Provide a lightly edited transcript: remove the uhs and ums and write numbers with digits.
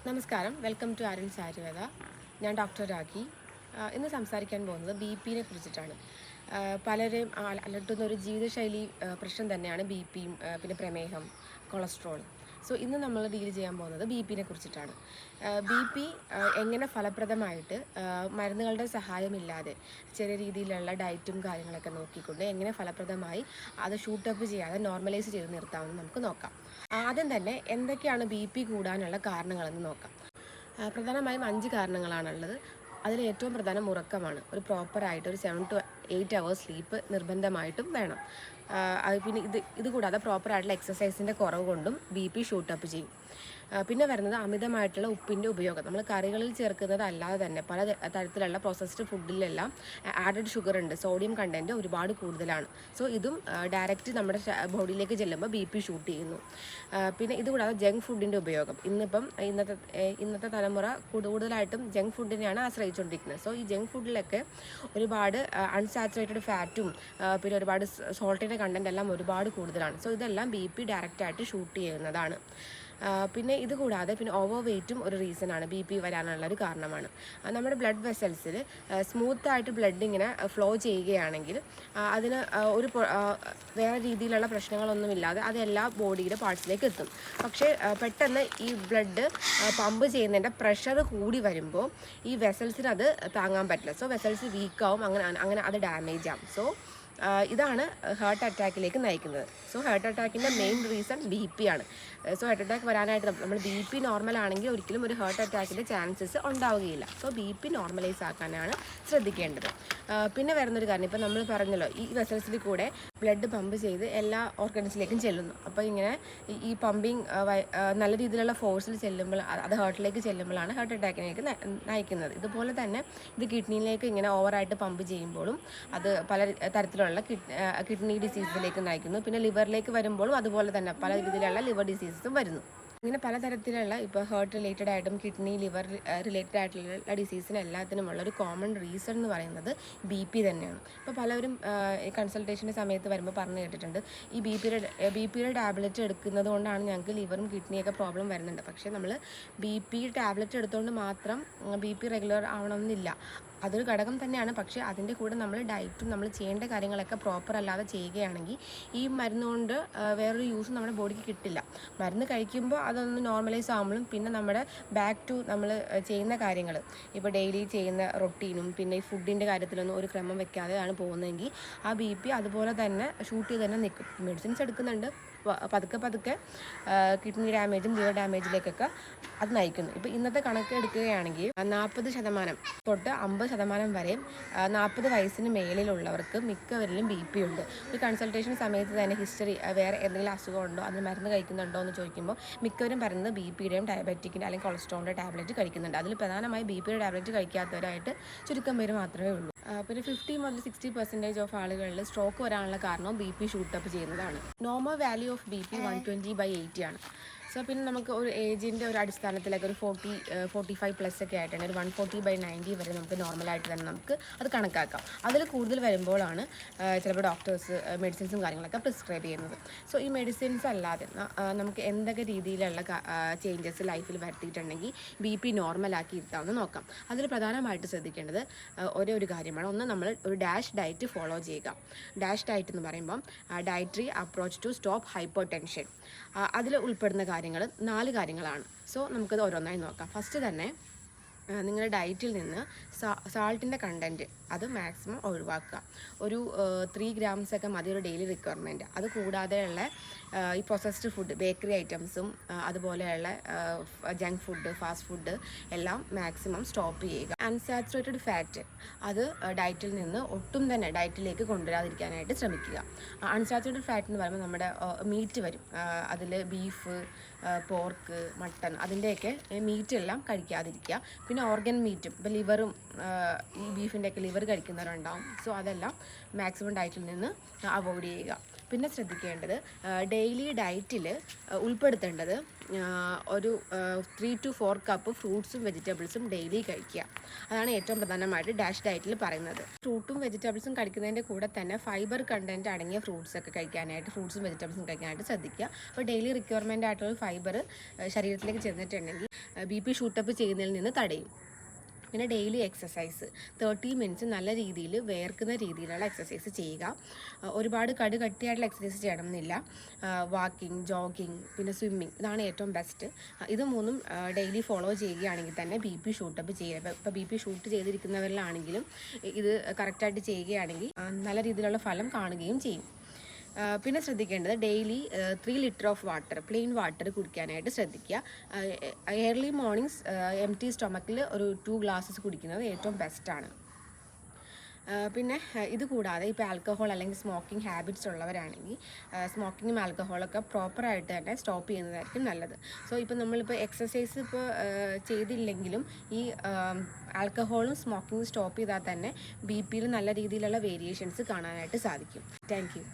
നമസ്കാരം, welcome to Aryans Ayurveda. ഞാൻ doctor Rakhi. ഇന്ന് സംസാരിക്കാൻ പോകുന്നത് ബി പിനെ കുറിച്ചിട്ടാണ്. പലരെയും അലട്ടുന്ന ഒരു ജീവിതശൈലി പ്രശ്നം തന്നെയാണ് ബി പിയും പിന്നെ പ്രമേഹം, കൊളസ്ട്രോൾ. സോ ഇന്ന് നമ്മൾ ഡീൽ ചെയ്യാൻ പോകുന്നത് ബി പിനെ കുറിച്ചിട്ടാണ്. ബി പി എങ്ങനെ ഫലപ്രദമായിട്ട് മരുന്നുകളുടെ സഹായമില്ലാതെ ചെറിയ രീതിയിലുള്ള ഡയറ്റും കാര്യങ്ങളൊക്കെ നോക്കിക്കൊണ്ട് എങ്ങനെ ഫലപ്രദമായി അത് ഷൂട്ടപ്പ് ചെയ്യാതെ നോർമലൈസ് ചെയ്ത് നിർത്താമെന്ന് നമുക്ക് നോക്കാം. ആദ്യം തന്നെ എന്തൊക്കെയാണ് ബി പി കൂടാനുള്ള കാരണങ്ങളെന്ന് നോക്കാം. പ്രധാനമായും 5 കാരണങ്ങളാണുള്ളത്. അതിൽ ഏറ്റവും പ്രധാനം ഉറക്കമാണ്. ഒരു പ്രോപ്പറായിട്ട് ഒരു 7 to 8 hours സ്ലീപ്പ് നിർബന്ധമായിട്ടും വേണം. പിന്നെ ഇത് കൂടാതെ പ്രോപ്പറായിട്ടുള്ള എക്സസൈസിൻ്റെ കുറവ് കൊണ്ടും ബി പി ഷൂട്ടപ്പ് ചെയ്യും. പിന്നെ വരുന്നത് അമിതമായിട്ടുള്ള ഉപ്പിൻ്റെ ഉപയോഗം. നമ്മൾ കറികളിൽ ചേർക്കുന്നത് അല്ലാതെ തന്നെ പല തരത്തിലുള്ള പ്രോസസ്ഡ് ഫുഡിലെല്ലാം ആഡഡ് ഷുഗർ ഉണ്ട്, സോഡിയം കണ്ടൻറ്റ് ഒരുപാട് കൂടുതലാണ്. സോ ഇതും ഡയറക്റ്റ് നമ്മുടെ ബോഡിയിലേക്ക് ചെല്ലുമ്പോൾ ബി പി ഷൂട്ട് ചെയ്യുന്നു. പിന്നെ ഇതുകൂടാതെ ജങ്ക് ഫുഡിൻ്റെ ഉപയോഗം. ഇന്നത്തെ തലമുറ കൂടുതലായിട്ടും ജങ്ക് ഫുഡിനെയാണ് ആശ്രയിച്ചുകൊണ്ടിരിക്കുന്നത്. സോ ഈ ജങ്ക് ഫുഡിലൊക്കെ ഒരുപാട് അൺസാച്ചുറേറ്റഡ് ഫാറ്റും പിന്നെ ഒരുപാട് സോൾട്ടിൻ്റെ കണ്ടൻ്റ് എല്ലാം ഒരുപാട് കൂടുതലാണ്. സോ ഇതെല്ലാം ബി പി ഡയറക്റ്റായിട്ട് ഷൂട്ട് ചെയ്യുന്നതാണ്. പിന്നെ ഇതുകൂടാതെ പിന്നെ ഓവർ വെയ്റ്റും ഒരു റീസണാണ്, ബി പി വരാനുള്ള ഒരു കാരണമാണ്. നമ്മുടെ ബ്ലഡ് വെസൽസിൽ സ്മൂത്തായിട്ട് ബ്ലഡ് ഇങ്ങനെ ഫ്ലോ ചെയ്യുകയാണെങ്കിൽ അതിന് ഒരു വേറെ രീതിയിലുള്ള പ്രശ്നങ്ങളൊന്നുമില്ലാതെ അത് എല്ലാ ബോഡിയുടെ പാർട്സിലേക്ക് എത്തും. പക്ഷേ പെട്ടെന്ന് ഈ ബ്ലഡ് പമ്പ് ചെയ്യുന്നതിൻ്റെ പ്രഷർ കൂടി വരുമ്പോൾ ഈ വെസൽസിന് അത് താങ്ങാൻ പറ്റില്ല. സോ വെസൽസ് വീക്കാവും, അങ്ങനെ അത് ഡാമേജ് ആവും. സോ ഇതാണ് ഹാർട്ട് അറ്റാക്കിലേക്ക് നയിക്കുന്നത്. സോ ഹാർട്ട് അറ്റാക്കിൻ്റെ മെയിൻ റീസൺ ബി പി ആണ്. സോ ഹാർട്ട് അറ്റാക്ക് വരാനായിട്ട് നമ്മൾ ബി പി നോർമൽ ആണെങ്കിൽ ഒരിക്കലും ഒരു ഹാർട്ട് അറ്റാക്കിൻ്റെ ചാൻസസ് ഉണ്ടാവുകയില്ല. സോ ബി പി നോർമലൈസ് ആക്കാനാണ് ശ്രദ്ധിക്കേണ്ടത്. പിന്നെ വരുന്നൊരു കാര്യം, ഇപ്പം നമ്മൾ പറഞ്ഞല്ലോ, ഈ വെസൽസിൽ കൂടെ ബ്ലഡ് പമ്പ് ചെയ്ത് എല്ലാ ഓർഗൻസിലേക്കും ചെല്ലുന്നു. അപ്പോൾ ഇങ്ങനെ ഈ പമ്പിങ് നല്ല രീതിയിലുള്ള ഫോഴ്സിൽ ചെല്ലുമ്പോൾ അത് ഹാർട്ടിലേക്ക് ചെല്ലുമ്പോഴാണ് ഹാർട്ട് അറ്റാക്കിലേക്ക് നയിക്കുന്നത്. ഇതുപോലെ തന്നെ ഇത് കിഡ്നിയിലേക്ക് ഇങ്ങനെ ഓവറായിട്ട് പമ്പ് ചെയ്യുമ്പോഴും അത് പല തരത്തിലുള്ള കിഡ്നി ഡിസീസിലേക്ക് നയിക്കുന്നു. പിന്നെ ലിവറിലേക്ക് വരുമ്പോഴും അതുപോലെ തന്നെ പല രീതിയിലുള്ള ലിവർ ഡിസീസസും വരുന്നു. ഇങ്ങനെ പലതരത്തിലുള്ള ഇപ്പോൾ ഹാർട്ട് റിലേറ്റഡ് ആയിട്ടും കിഡ്നി ലിവർ റിലേറ്റഡ് ആയിട്ടുള്ള ഡിസീസിന് എല്ലാത്തിനുമുള്ള ഒരു കോമൺ റീസൺ എന്ന് പറയുന്നത് ബി പി തന്നെയാണ്. ഇപ്പോൾ പലരും കൺസൾട്ടേഷൻ്റെ സമയത്ത് വരുമ്പോൾ പറഞ്ഞു കേട്ടിട്ടുണ്ട്, ഈ ബി പിയുടെ ടാബ്ലറ്റ് എടുക്കുന്നത് കൊണ്ടാണ് ഞങ്ങൾക്ക് ലിവറും കിഡ്നിയൊക്കെ പ്രോബ്ലം വരുന്നുണ്ട്. പക്ഷേ നമ്മൾ ബി പി ടാബ്ലറ്റ് എടുത്തുകൊണ്ട് മാത്രം ബി പി റെഗുലർ ആവണമെന്നില്ല. അതൊരു ഘടകം തന്നെയാണ്. പക്ഷേ അതിൻ്റെ കൂടെ നമ്മൾ ഡയറ്റും നമ്മൾ ചെയ്യേണ്ട കാര്യങ്ങളൊക്കെ പ്രോപ്പർ അല്ലാതെ ചെയ്യുകയാണെങ്കിൽ ഈ മരുന്ന് കൊണ്ട് വേറൊരു യൂസും നമ്മുടെ ബോഡിക്ക് കിട്ടില്ല. മരുന്ന് കഴിക്കുമ്പോൾ അതൊന്ന് നോർമലൈസ് ആകുമ്പോഴും പിന്നെ നമ്മുടെ ബാക്ക് ടു നമ്മൾ ചെയ്യുന്ന കാര്യങ്ങൾ, ഇപ്പോൾ ഡെയിലി ചെയ്യുന്ന റൊട്ടീനും പിന്നെ ഈ ഫുഡിൻ്റെ കാര്യത്തിലൊന്നും ഒരു ക്രമം വെക്കാതെയാണ് പോകുന്നതെങ്കിൽ ആ ബി പി അതുപോലെ തന്നെ ഷൂട്ട് ചെയ്ത് തന്നെ നിൽക്കും. മെഡിസിൻസ് എടുക്കുന്നുണ്ട്, പതുക്കെ കിഡ്നി ഡാമേജും ലിവർ ഡാമേജിലേക്കൊക്കെ അത് നയിക്കുന്നു. ഇപ്പോൾ ഇന്നത്തെ കണക്ക് എടുക്കുകയാണെങ്കിൽ 40% തൊട്ട് 50% വരെയും 40 വയസ്സിന് മേലിലുള്ളവർക്ക് മിക്കവരിലും ബി പി ഉണ്ട്. ഒരു കൺസൾട്ടേഷൻ സമയത്ത് തന്നെ ഹിസ്റ്ററി വേറെ എന്തെങ്കിലും അസുഖം ഉണ്ടോ, അതിന് മരുന്ന് കഴിക്കുന്നുണ്ടോ എന്ന് ചോദിക്കുമ്പോൾ മിക്കവരും പറയുന്നത് ബി പിയുടെയും ഡയബറ്റിക്കിൻ്റെ അല്ലെങ്കിൽ കൊളസ്ട്രോളിൻ്റെ ടാബ്ലറ്റ് കഴിക്കുന്നുണ്ട്. അതിൽ പ്രധാനമായി ബി പിയുടെ ടാബ്ലറ്റ് കഴിക്കാത്തവരായിട്ട് ചുരുക്കം പേര് മാത്രമേ ഉള്ളൂ. പിന്നെ 50 മുതൽ 60% ഓഫ് ആളുകളിൽ സ്ട്രോക്ക് വരാനുള്ള കാരണവും ബി പി ഷൂട്ടപ്പ് ചെയ്യുന്നതാണ്. Normal value of B P 120/80 ആണ്. സോ പിന്നെ നമുക്ക് ഒരു ഏജിൻ്റെ ഒരു അടിസ്ഥാനത്തിലൊക്കെ ഒരു 45+ ഒക്കെ ആയിട്ടാണ് ഒരു 140/90 വരെ നമുക്ക് നോർമലായിട്ട് തന്നെ നമുക്ക് അത് കണക്കാക്കാം. അതിൽ കൂടുതൽ വരുമ്പോഴാണ് ചിലപ്പോൾ ഡോക്ടേഴ്സ് മെഡിസിൻസും കാര്യങ്ങളൊക്കെ പ്രിസ്ക്രൈബ് ചെയ്യുന്നത്. സോ ഈ മെഡിസിൻസ് അല്ലാതെ നമുക്ക് എന്തൊക്കെ രീതിയിലുള്ള ചേഞ്ചസ് ലൈഫിൽ വരുത്തിയിട്ടുണ്ടെങ്കിൽ ബി പി നോർമലാക്കി ഇരുത്താമെന്ന് നോക്കാം. അതിൽ പ്രധാനമായിട്ട് ശ്രദ്ധിക്കേണ്ടത് ഒരേ ഒരു കാര്യമാണ്. ഒന്ന്, നമ്മൾ ഒരു ഡാഷ് ഡയറ്റ് ഫോളോ ചെയ്യുക. ഡാഷ് ഡയറ്റ് എന്ന് പറയുമ്പം dietary approach to stop hypertension. അതിൽ ഉൾപ്പെടുന്ന കാര്യങ്ങൾ 4 കാര്യങ്ങളാണ്. സോ നമുക്കത് ഓരോന്നായി നോക്കാം. ഫസ്റ്റ് തന്നെ നിങ്ങളുടെ ഡയറ്റിൽ നിന്ന് സാൾട്ടിൻ്റെ കണ്ടൻറ്റ് അത് മാക്സിമം ഒഴിവാക്കുക. ഒരു 3 grams ഒക്കെ മതി ഒരു ഡെയിലി റിക്വയർമെൻറ്റ്. അത് കൂടാതെയുള്ള ഈ പ്രോസസ്ഡ് ഫുഡ്, ബേക്കറി ഐറ്റംസും അതുപോലെയുള്ള ജങ്ക് ഫുഡ്, ഫാസ്റ്റ് ഫുഡ് എല്ലാം മാക്സിമം സ്റ്റോപ്പ് ചെയ്യുക. അൺസാച്ചുറേറ്റഡ് ഫാറ്റ് അത് ഡയറ്റിൽ നിന്ന് ഒട്ടും തന്നെ ഡയറ്റിലേക്ക് കൊണ്ടുവരാതിരിക്കാനായിട്ട് ശ്രമിക്കുക. അൺസാച്ചുറേറ്റഡ് ഫാറ്റ് എന്ന് പറയുമ്പോൾ നമ്മുടെ മീറ്റ് വരും. അതിൽ ബീഫ്, പോർക്ക്, മട്ടൺ അതിൻ്റെയൊക്കെ മീറ്റെല്ലാം കഴിക്കാതിരിക്കുക. പിന്നെ ഓർഗൻ മീറ്റും, ഇപ്പോൾ ലിവറും ഈ ബീഫിൻ്റെയൊക്കെ ലിവർ കഴിക്കുന്നവരുണ്ടാവും. സോ അതെല്ലാം മാക്സിമം ഡയറ്റിൽ നിന്ന് അവോയ്ഡ് ചെയ്യുക. പിന്നെ ശ്രദ്ധിക്കേണ്ടത് ഡെയിലി ഡയറ്റിൽ ഉൾപ്പെടുത്തേണ്ടത് ഒരു 3 to 4 കപ്പ് ഫ്രൂട്ട്സും വെജിറ്റബിൾസും ഡെയിലി കഴിക്കുക. അതാണ് ഏറ്റവും പ്രധാനമായിട്ട് ഡാഷ് ഡയറ്റിൽ പറയുന്നത്. ഫ്രൂട്ടും വെജിറ്റബിൾസും കഴിക്കുന്നതിൻ്റെ കൂടെ തന്നെ ഫൈബർ കണ്ടൻറ്റ് അടങ്ങിയ ഫ്രൂട്ട്സും വെജിറ്റബിൾസും കഴിക്കാനായിട്ട് ശ്രദ്ധിക്കുക. അപ്പോൾ ഡെയിലി റിക്വയർമെൻ്റ് ആയിട്ടുള്ള ഫൈബർ ശരീരത്തിലേക്ക് ചെന്നിട്ടുണ്ടെങ്കിൽ BP ഷൂട്ടപ്പ് ചെയ്യുന്നതിൽ നിന്ന് തടയും. പിന്നെ ഡെയിലി എക്സസൈസ് 30 മിനിറ്റ്സ് നല്ല രീതിയിൽ വേർക്കുന്ന രീതിയിലുള്ള എക്സസൈസ് ചെയ്യുക. ഒരുപാട് കട്ടിയായിട്ടുള്ള എക്സസൈസ് ചെയ്യണമെന്നില്ല. വാക്കിംഗ്, ജോഗിങ്, പിന്നെ സ്വിമ്മിങ്, ഇതാണ് ഏറ്റവും ബെസ്റ്റ്. ഇത് മൂന്നും ഡെയിലി ഫോളോ ചെയ്യുകയാണെങ്കിൽ തന്നെ BP ഷൂട്ടപ്പ് ചെയ്യുക. ഇപ്പോൾ BP ഷൂട്ട് ചെയ്തിരിക്കുന്നവരിലാണെങ്കിലും ഇത് കറക്റ്റായിട്ട് ചെയ്യുകയാണെങ്കിൽ നല്ല രീതിയിലുള്ള ഫലം കാണുകയും ചെയ്യും. പിന്നെ ശ്രദ്ധിക്കേണ്ടത് daily 3 litre of water, plain water കുടിക്കാനായിട്ട് ശ്രദ്ധിക്കുക. ഏർലി മോർണിംഗ്സ് എംപ്റ്റി സ്റ്റൊമക്കിൽ ഒരു 2 ഗ്ലാസ്സസ് കുടിക്കുന്നത് ഏറ്റവും ബെസ്റ്റാണ്. പിന്നെ ഇത് കൂടാതെ ഇപ്പോൾ ആൽക്കഹോൾ അല്ലെങ്കിൽ സ്മോക്കിംഗ് ഹാബിറ്റ്സ് ഉള്ളവരാണെങ്കിൽ സ്മോക്കിങ്ങും ആൽക്കഹോളൊക്കെ പ്രോപ്പറായിട്ട് തന്നെ സ്റ്റോപ്പ് ചെയ്യുന്നതായിരിക്കും നല്ലത്. സോ ഇപ്പോൾ നമ്മളിപ്പോൾ എക്സസൈസ് ചെയ്തില്ലെങ്കിലും ഈ ആൽക്കഹോളും സ്മോക്കിങ്ങും സ്റ്റോപ്പ് ചെയ്താൽ തന്നെ BP യിൽ നല്ല രീതിയിലുള്ള വേരിയേഷൻസ് കാണാനായിട്ട് സാധിക്കും. Thank you.